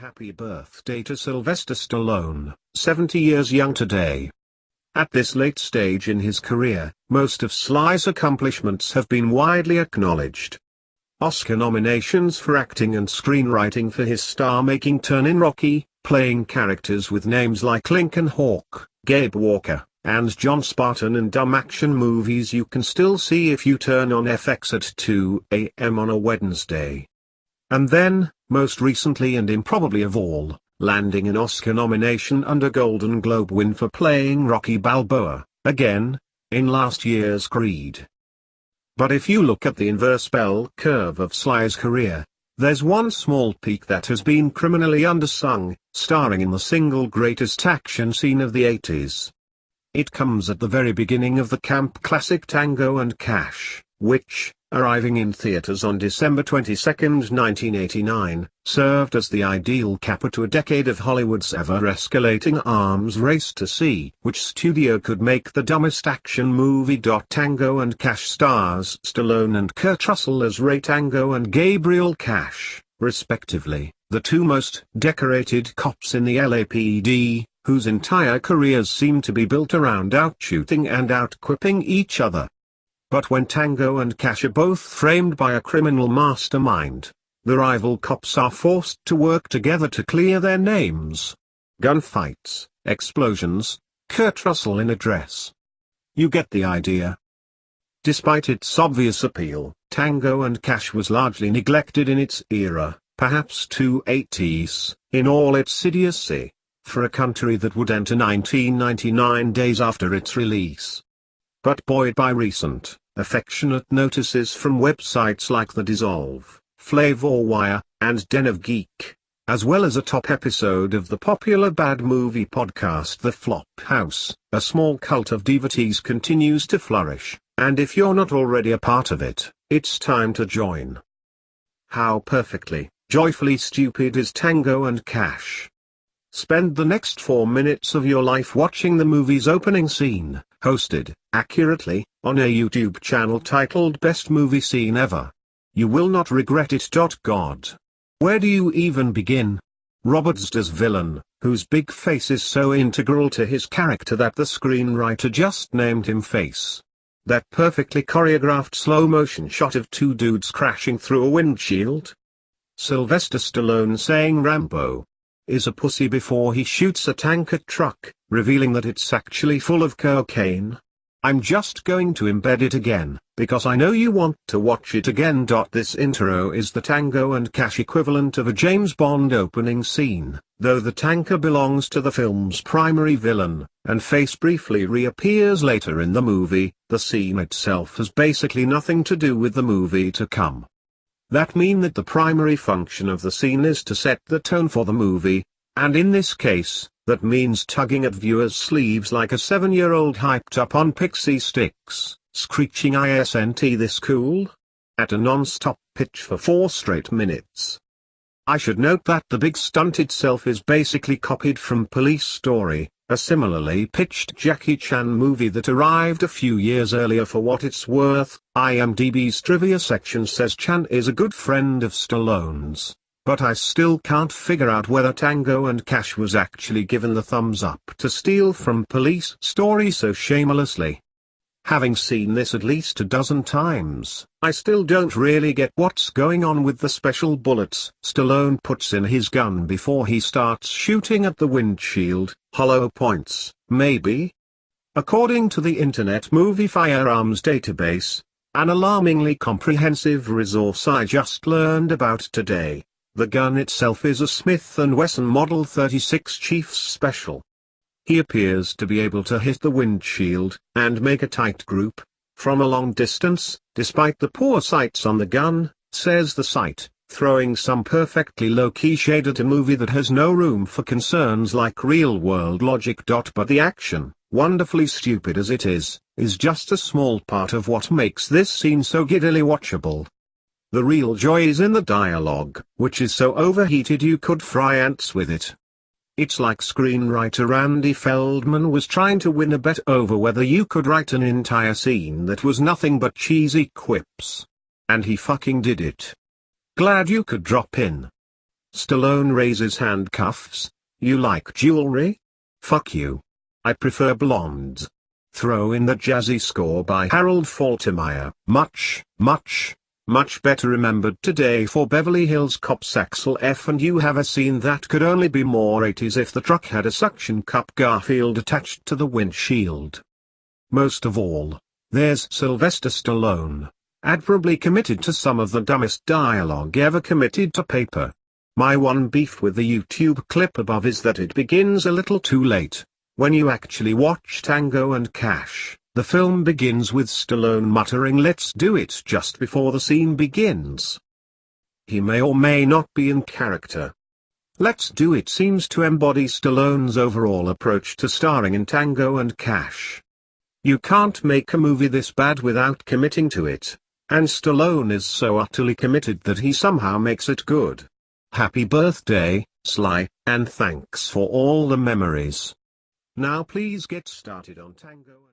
Happy birthday to Sylvester Stallone, 70 years young today. At this late stage in his career, most of Sly's accomplishments have been widely acknowledged. Oscar nominations for acting and screenwriting for his star-making turn in Rocky, playing characters with names like Lincoln Hawk, Gabe Walker, and John Spartan in dumb action movies you can still see if you turn on FX at 2 a.m. on a Wednesday. And then, most recently and improbably of all, landing an Oscar nomination and a Golden Globe win for playing Rocky Balboa, again, in last year's Creed. But if you look at the inverse bell curve of Sly's career, there's one small peak that has been criminally undersung, starring in the single greatest action scene of the 80s. It comes at the very beginning of the camp classic Tango and Cash, which, arriving in theaters on December 22, 1989, served as the ideal capper to a decade of Hollywood's ever-escalating arms race to see which studio could make the dumbest action movie. Tango and Cash stars Stallone and Kurt Russell as Ray Tango and Gabriel Cash, respectively, the two most decorated cops in the L.A.P.D., whose entire careers seem to be built around outshooting and out-quipping each other. But when Tango and Cash are both framed by a criminal mastermind, the rival cops are forced to work together to clear their names. Gunfights, explosions, Kurt Russell in a dress. You get the idea. Despite its obvious appeal, Tango and Cash was largely neglected in its era, perhaps too 80s, in all its idiocy, for a country that would enter 1999 days after its release. But buoyed by recent, affectionate notices from websites like The Dissolve, Flavor Wire, and Den of Geek, as well as a top episode of the popular bad movie podcast The Flop House, a small cult of devotees continues to flourish, and if you're not already a part of it, it's time to join. How perfectly, joyfully stupid is Tango and Cash? Spend the next 4 minutes of your life watching the movie's opening scene, hosted, accurately, on a YouTube channel titled Best Movie Scene Ever. You will not regret it. God. Where do you even begin? Roberts does villain, whose big face is so integral to his character that the screenwriter just named him Face. That perfectly choreographed slow-motion shot of two dudes crashing through a windshield. Sylvester Stallone saying Rambo is a pussy before he shoots a tanker truck, revealing that it's actually full of cocaine. I'm just going to embed it again, because I know you want to watch it again. This intro is the Tango and Cash equivalent of a James Bond opening scene, though the tanker belongs to the film's primary villain, and Face briefly reappears later in the movie. The scene itself has basically nothing to do with the movie to come. That means that the primary function of the scene is to set the tone for the movie, and in this case, that means tugging at viewers' sleeves like a 7-year-old hyped up on pixie sticks, screeching "Isn't this cool?" at a non-stop pitch for 4 straight minutes. I should note that the big stunt itself is basically copied from Police Story, a similarly pitched Jackie Chan movie that arrived a few years earlier. For what it's worth, IMDb's trivia section says Chan is a good friend of Stallone's, but I still can't figure out whether Tango and Cash was actually given the thumbs up to steal from Police Story so shamelessly. Having seen this at least a dozen times, I still don't really get what's going on with the special bullets Stallone puts in his gun before he starts shooting at the windshield. Hollow points, maybe? According to the Internet Movie Firearms Database, an alarmingly comprehensive resource I just learned about today, the gun itself is a Smith & Wesson Model 36 Chiefs Special. He appears to be able to hit the windshield, and make a tight group, from a long distance, despite the poor sights on the gun, says the site, throwing some perfectly low-key shade at a movie that has no room for concerns like real-world logic. But the action, wonderfully stupid as it is just a small part of what makes this scene so giddily watchable. The real joy is in the dialogue, which is so overheated you could fry ants with it. It's like screenwriter Randy Feldman was trying to win a bet over whether you could write an entire scene that was nothing but cheesy quips. And he fucking did it. Glad you could drop in. Stallone raises handcuffs. You like jewelry? Fuck you. I prefer blondes. Throw in the jazzy score by Harold Faltermeyer. Much better remembered today for Beverly Hills Cop's Axel F. And you have a scene that could only be more 80s if the truck had a suction cup Garfield attached to the windshield. Most of all, there's Sylvester Stallone, admirably committed to some of the dumbest dialogue ever committed to paper. My one beef with the YouTube clip above is that it begins a little too late. When you actually watch Tango and Cash, the film begins with Stallone muttering "let's do it" just before the scene begins. He may or may not be in character. "Let's do it" seems to embody Stallone's overall approach to starring in Tango and Cash. You can't make a movie this bad without committing to it, and Stallone is so utterly committed that he somehow makes it good. Happy birthday, Sly, and thanks for all the memories. Now please get started on Tango.